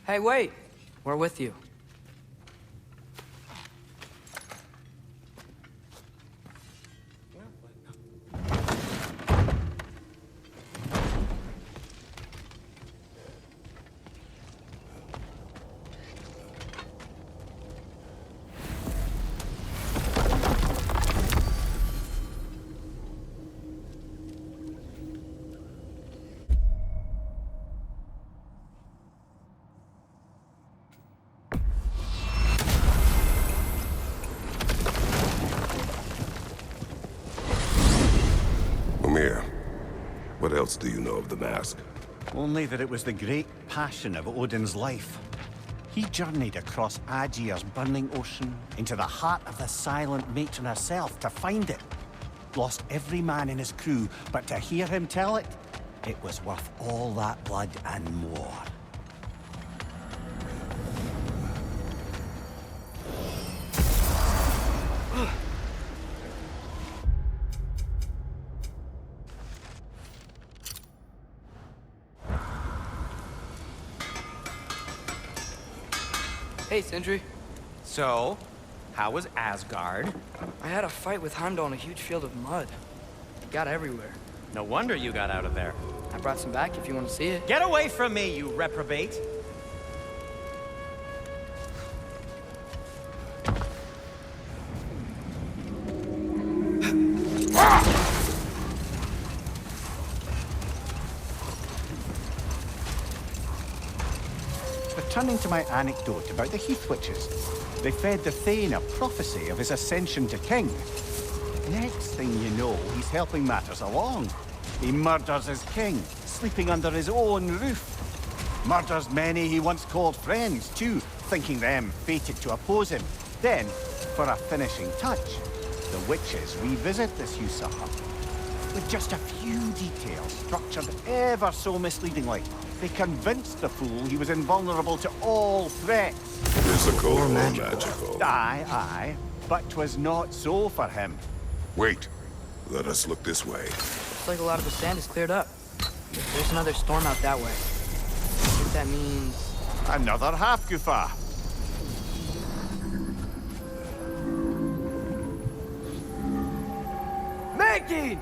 Hey, wait! We're with you. What else do you know of the mask? Only that it was the great passion of Odin's life. He journeyed across Aegir's burning ocean, into the heart of the silent matron herself to find it. Lost every man in his crew, but to hear him tell it, it was worth all that blood and more. Hey, Sindri. So, how was Asgard? I had a fight with Heimdall in a huge field of mud. It got everywhere. No wonder you got out of there. I brought some back if you want to see it. Get away from me, you reprobate! Returning to my anecdote about the Heath Witches, they fed the Thane a prophecy of his ascension to king. Next thing you know, he's helping matters along. He murders his king, sleeping under his own roof. Murders many he once called friends, too, thinking them fated to oppose him. Then, for a finishing touch, the witches revisit this usurper. With just a few details structured ever so misleadingly, they convinced the fool he was invulnerable to all threats. Physical or magical? Aye, but 'twas not so for him. Wait. Let us look this way. Looks like a lot of the sand is cleared up. There's another storm out that way. I think that means... Another half-goofa. Making!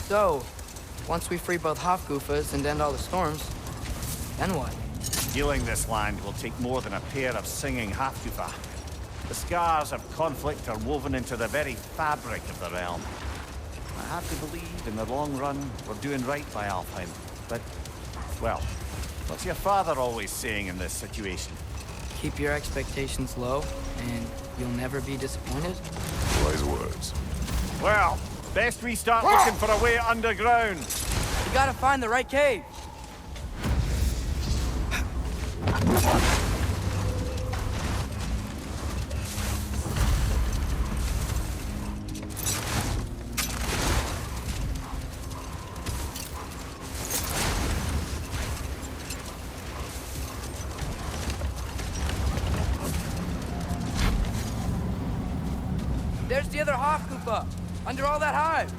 So, once we free both Hofgufas and end all the storms, then what? Healing this land will take more than a pair of singing half-goofa. The scars of conflict are woven into the very fabric of the realm. I have to believe, in the long run, we're doing right by Alfheim. But, well, what's your father always saying in this situation? Keep your expectations low, and you'll never be disappointed? Wise words. Well, best we start looking for a way underground. You gotta find the right cave. There's the other Hofgufa, under all that hive.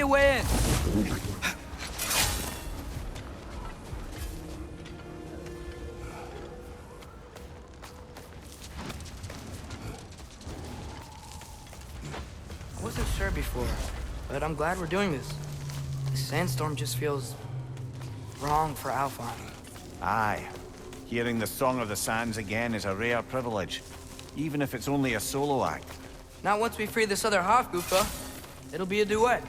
be a way in. I wasn't sure before, but I'm glad we're doing this. This sandstorm just feels wrong for Alphon. Aye. Hearing the Song of the Sands again is a rare privilege, even if it's only a solo act. Not once we free this other Hofgufa. It'll be a duet.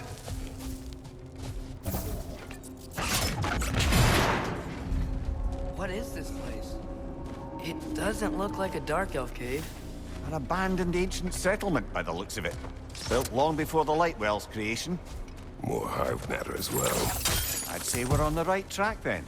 What is this place? It doesn't look like a Dark Elf cave. An abandoned ancient settlement, by the looks of it. Built long before the Lightwell's creation. More hive matter as well. I'd say we're on the right track then.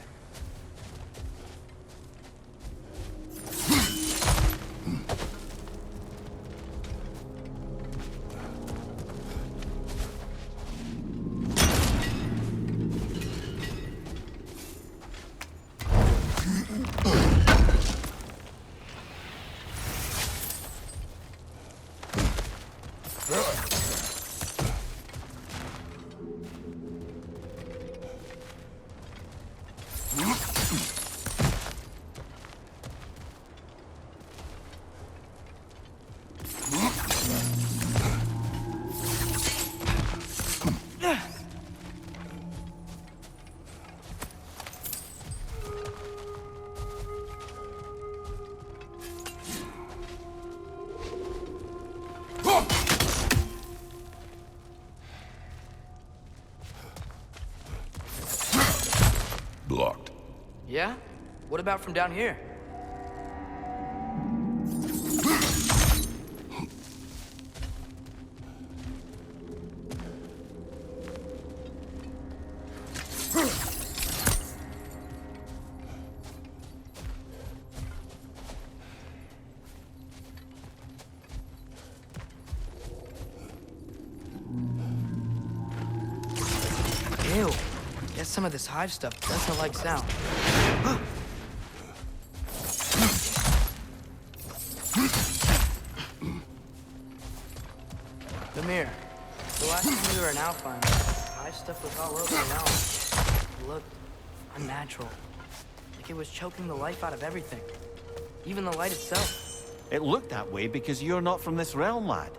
Blocked. Yeah? What about from down here? Ew. Guess some of this hive stuff doesn't like sound. Lemire, the last time we were in Alpine, hive stuff was all over the realm. It looked unnatural. Like it was choking the life out of everything. Even the light itself. It looked that way because you're not from this realm, lad.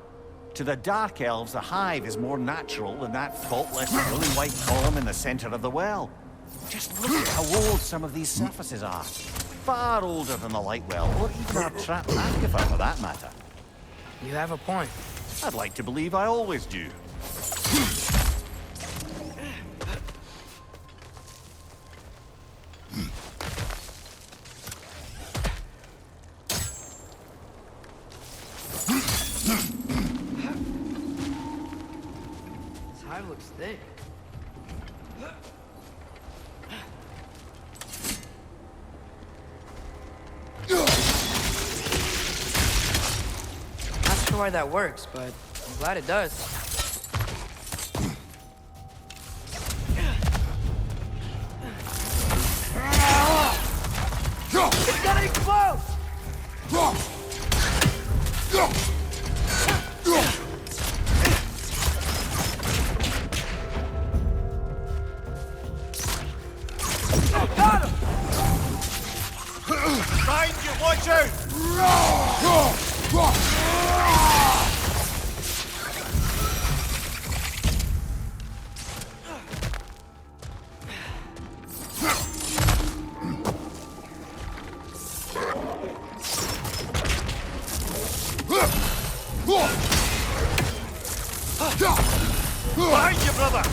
To the Dark Elves, the hive is more natural than that faultless, lily white column in the center of the well. Just look at how old some of these surfaces are. Far older than the Lightwell, or even our trapped Aquifer for that matter. You have a point. I'd like to believe I always do. This hive looks thick. Not sure why that works, but I'm glad it does. It's gonna explode! Got him! Behind you, watch out! Behind you, brother!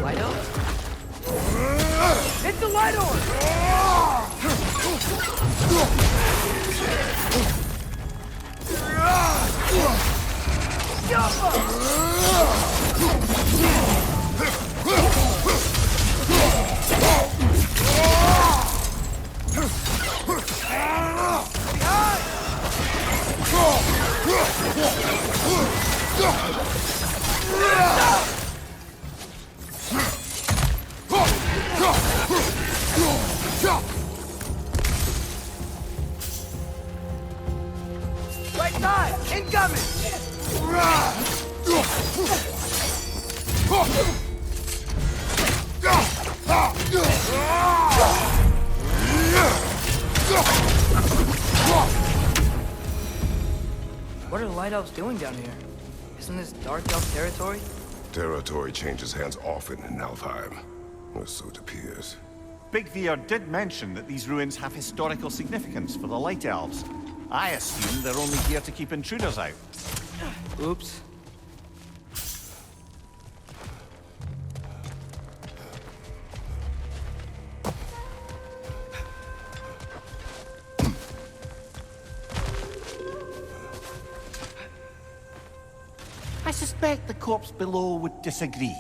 Light on? Hit the light on! right side! Incoming! What are the Light Elves doing down here? Isn't this Dark Elf territory? Territory changes hands often in Alfheim, or so it appears. Big Veer did mention that these ruins have historical significance for the Light Elves. I assume they're only here to keep intruders out. Oops. I suspect the corpse below would disagree.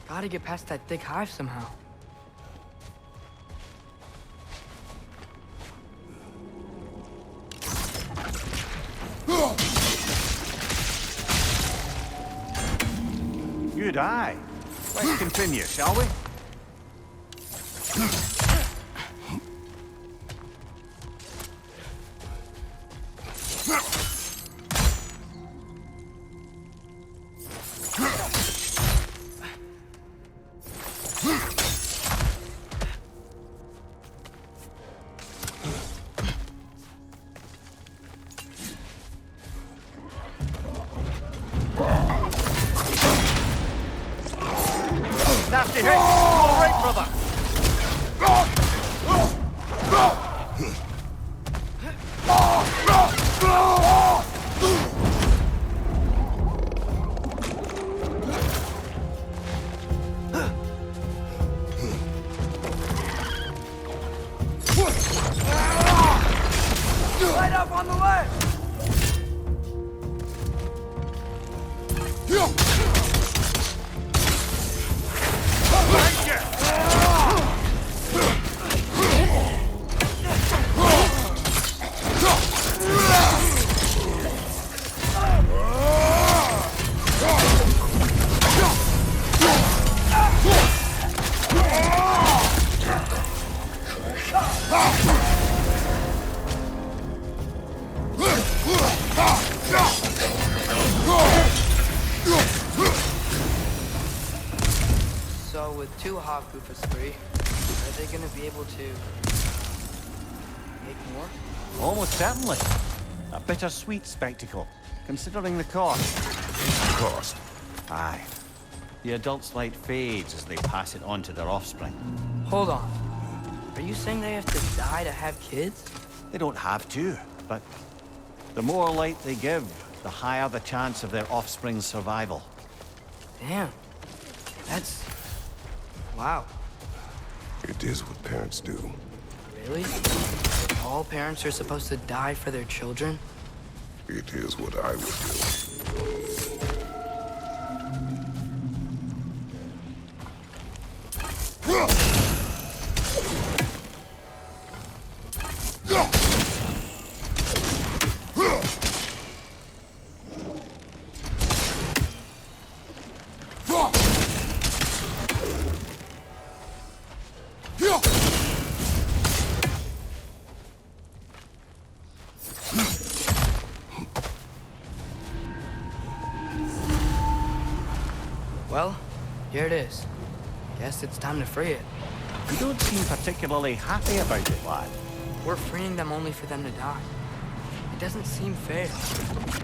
Gotta get past that thick hive somehow. Good eye. Let's continue, shall we? Nasty hit! All right, brother! Light up on the left! So with two Haku for spree, are they gonna be able to make more? Almost certainly. A bittersweet spectacle, considering the cost. Cost. Aye. The adult's light fades as they pass it on to their offspring. Hold on. Are you saying they have to die to have kids? They don't have to, but the more light they give, the higher the chance of their offspring's survival. Damn. That's... wow. It is what parents do. Really? All parents are supposed to die for their children? It is what I would do. Well, here it is. Guess it's time to free it. You don't seem particularly happy about it, lad. We're freeing them only for them to die. It doesn't seem fair.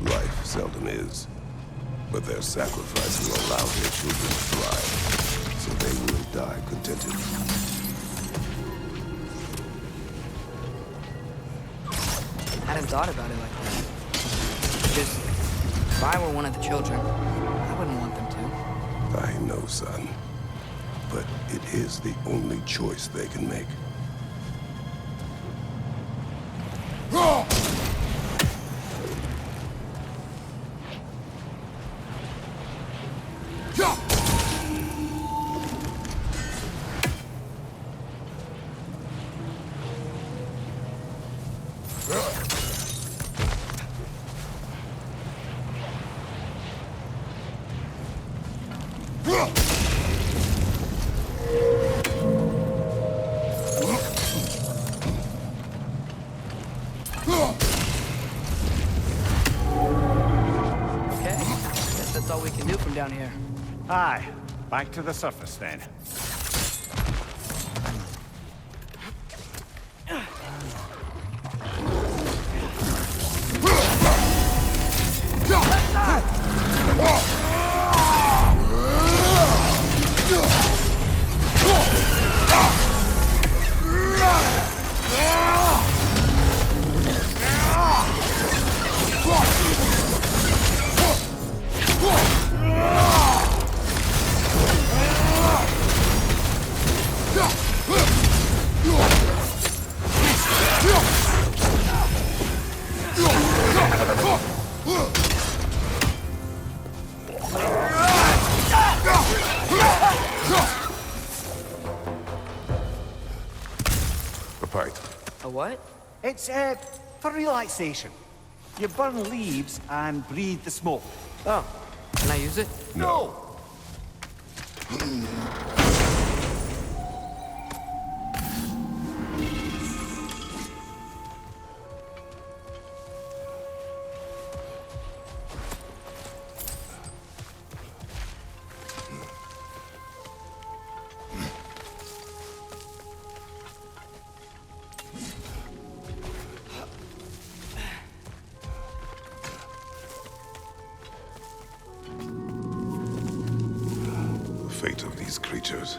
Life seldom is. But their sacrifice will allow their children to thrive, so they will die contented. Hadn't thought about it like that. Just, if I were one of the children, I wouldn't want them to. I know, son. But it is the only choice they can make. Down here. Aye. Back to the surface then. A what? It's, for relaxation. You burn leaves and breathe the smoke. Oh, can I use it? No! The fate of these creatures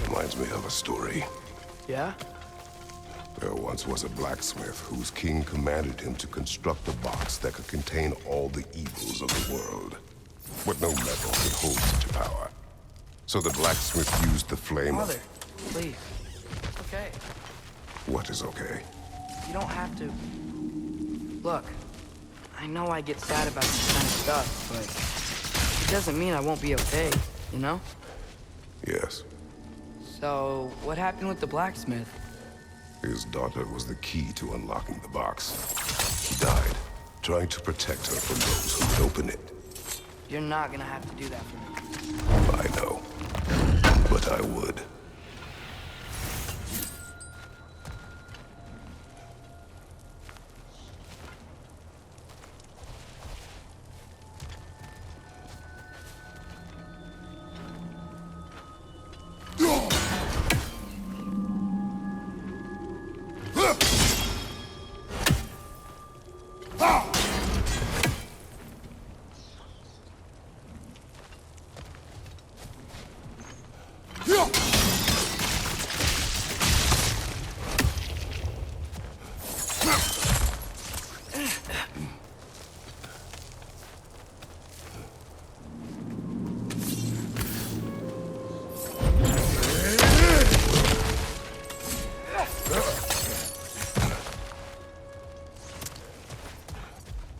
reminds me of a story. Yeah? There once was a blacksmith whose king commanded him to construct a box that could contain all the evils of the world. But no metal could hold such a power. So the blacksmith used the flame Mother, please. It's okay. What is okay? You don't have to. Look, I know I get sad about this kind of stuff, but it doesn't mean I won't be okay, you know? Yes. So, what happened with the blacksmith? His daughter was the key to unlocking the box. He died, trying to protect her from those who would open it. You're not gonna have to do that for me. I know. But I would.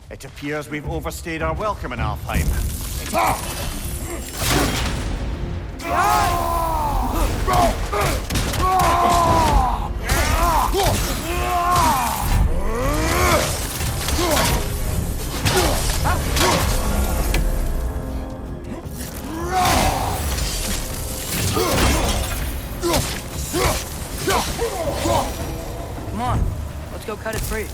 It appears we've overstayed our welcome in Alfheim. Come on, let's go cut it free.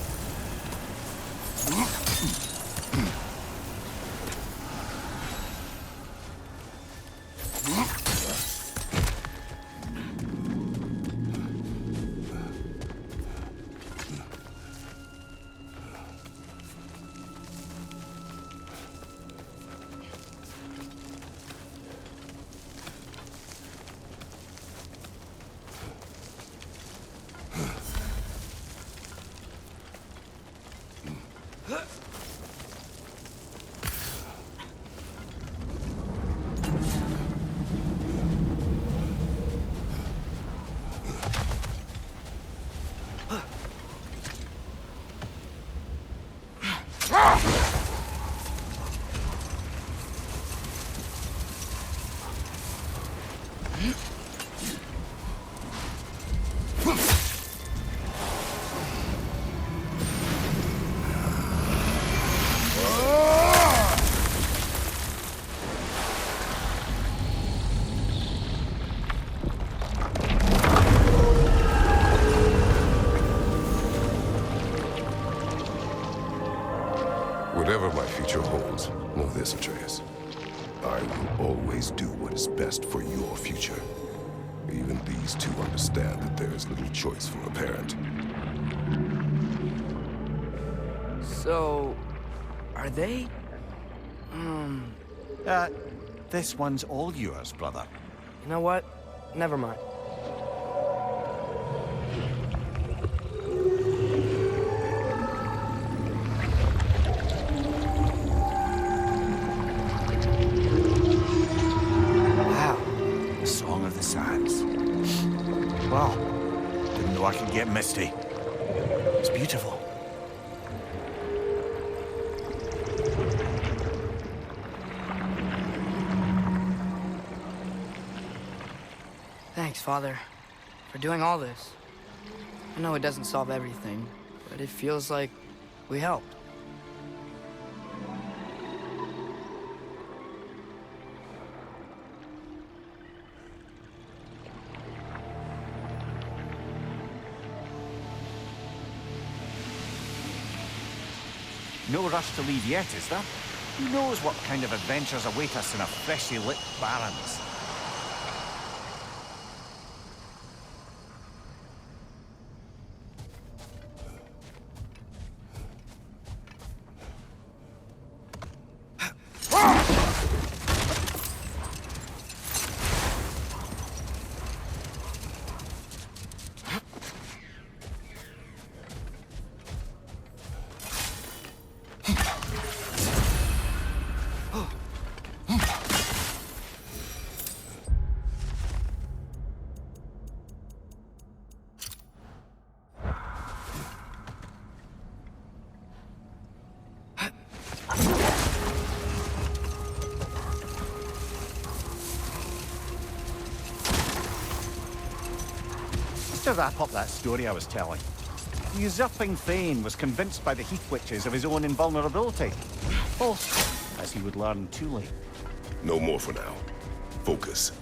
Whatever my future holds, know this, Atreus. I will always do what is best for your future. Even these two understand that there is little choice for a parent. So, are they? This one's all yours, brother. You know what? Never mind. Wow. The Song of the Sands. Wow. Didn't know I could get misty. It's beautiful. Thanks, Father, for doing all this. I know it doesn't solve everything, but it feels like we helped. No rush to leave yet, is there? Who knows what kind of adventures await us in a freshly lit Barrens? To wrap up that story I was telling, the usurping Thane was convinced by the Heath Witches of his own invulnerability. Also, as he would learn too late. No more for now. Focus.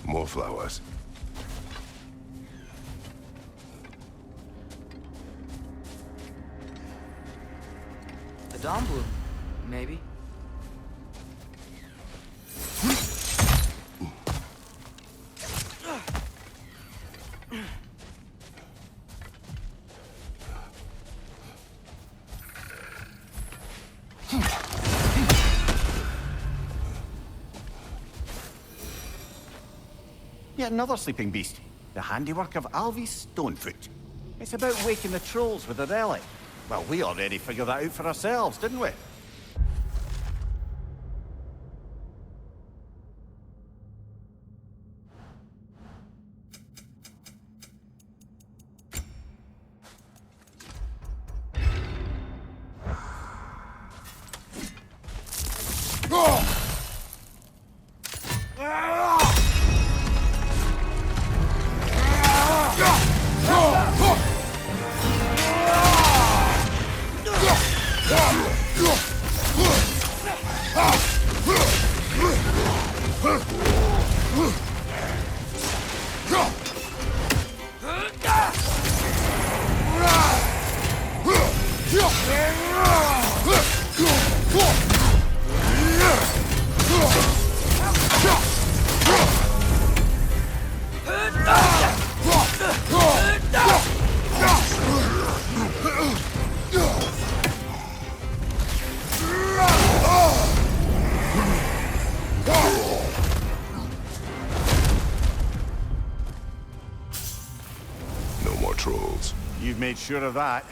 More flowers. The dawn bloom, maybe. Yet another sleeping beast, the handiwork of Alvis Stonefoot. It's about waking the trolls with a relic. Well, we already figured that out for ourselves, didn't we? No more trolls. You've made sure of that.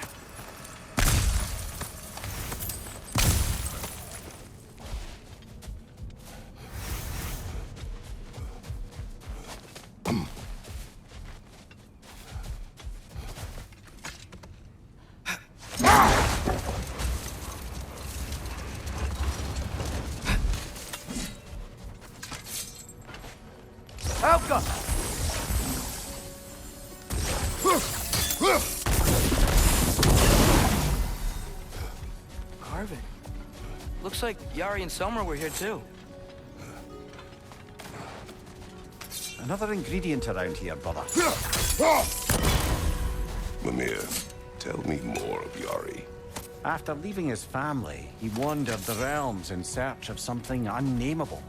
Elka! Carving. Looks like Yari and Selmer were here too. Another ingredient around here, brother. Mimir, tell me more of Yari. After leaving his family, he wandered the realms in search of something unnameable.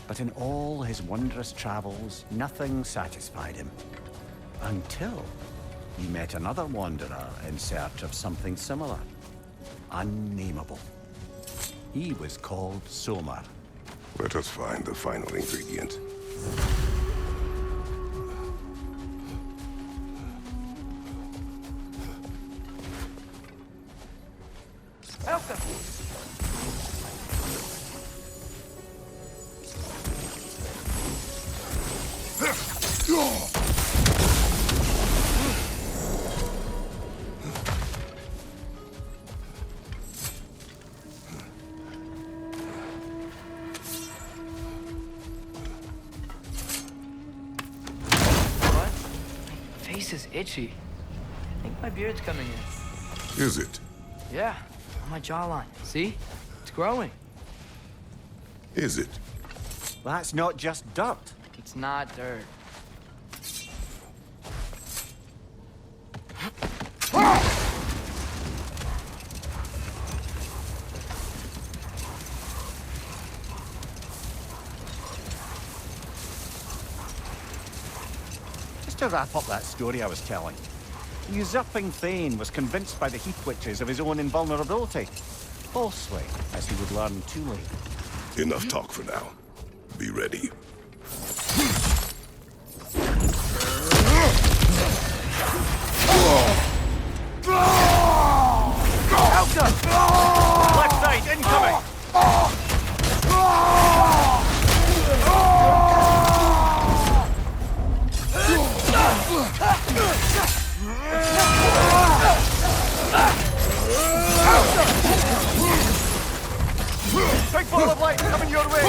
But in all his wondrous travels, nothing satisfied him. Until he met another wanderer in search of something similar. Unnameable. He was called Somer. Let us find the final ingredient. Elka! What? My face is itchy. I think my beard's coming in. Is it? Yeah, on my jawline. See? It's growing. Is it? That's not just dirt. It's not dirt. Just to wrap up that story I was telling, the usurping Thane was convinced by the Heath Witches of his own invulnerability. Falsely, as he would learn too late. Enough talk for now. Be ready. Left side, incoming! Big ball of light coming your way!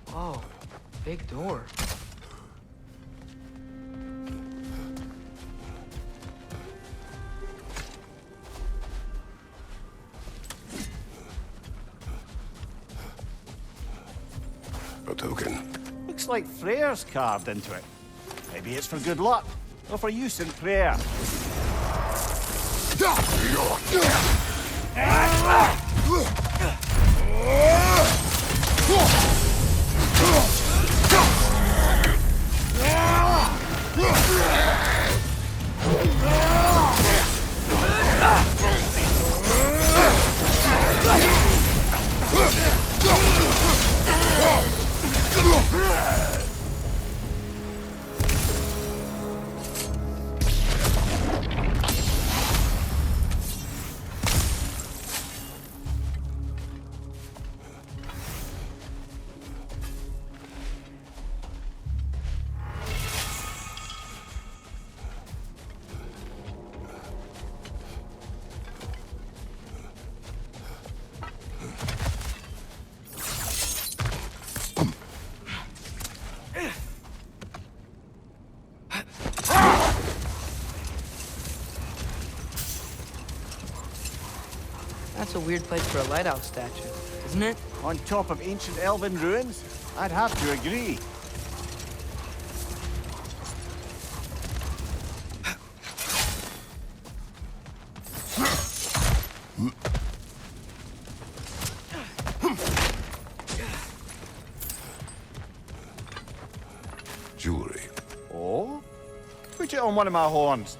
Whoa, big door. A token. Looks like Freyr's carved into it. Maybe it's for good luck, or for use in prayer. That's a weird place for a lighthouse statue, isn't it? On top of ancient elven ruins? I'd have to agree. Jewelry. Oh? Put it on one of my horns.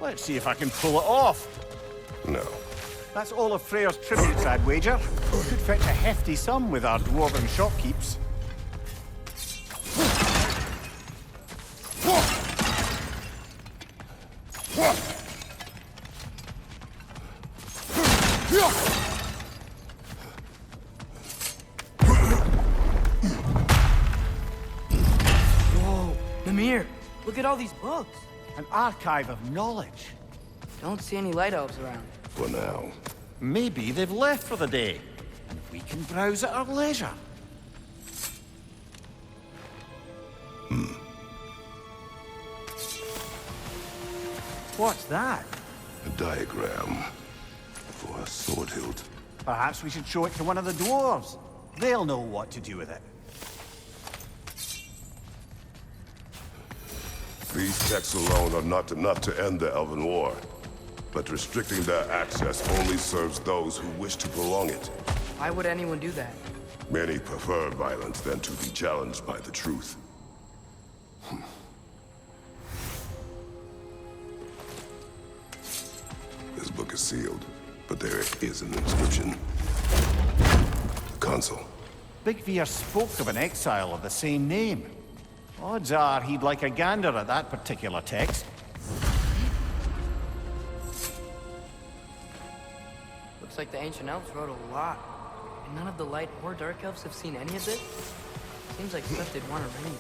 Let's see if I can pull it off. No. That's all of Freyr's tributes, I'd wager. Could fetch a hefty sum with our dwarven shopkeeps. Whoa, Mimir, look at all these books. An archive of knowledge. Don't see any light elves around. For now. Maybe they've left for the day, and we can browse at our leisure. What's that? A diagram for a sword hilt. Perhaps we should show it to one of the dwarves. They'll know what to do with it. These texts alone are not enough to end the Elven War. But restricting their access only serves those who wish to prolong it. Why would anyone do that? Many prefer violence than to be challenged by the truth. This book is sealed, but there is an inscription. The console. Big Veer spoke of an exile of the same name. Odds are he'd like a gander at that particular text. Looks like the ancient elves wrote a lot. And none of the light or dark elves have seen any of this? Seems like stuff they'd want to read.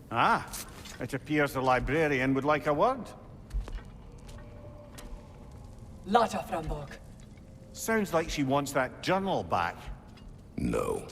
Ah, it appears the librarian would like a word. Lata Frambog. Sounds like she wants that journal back. No.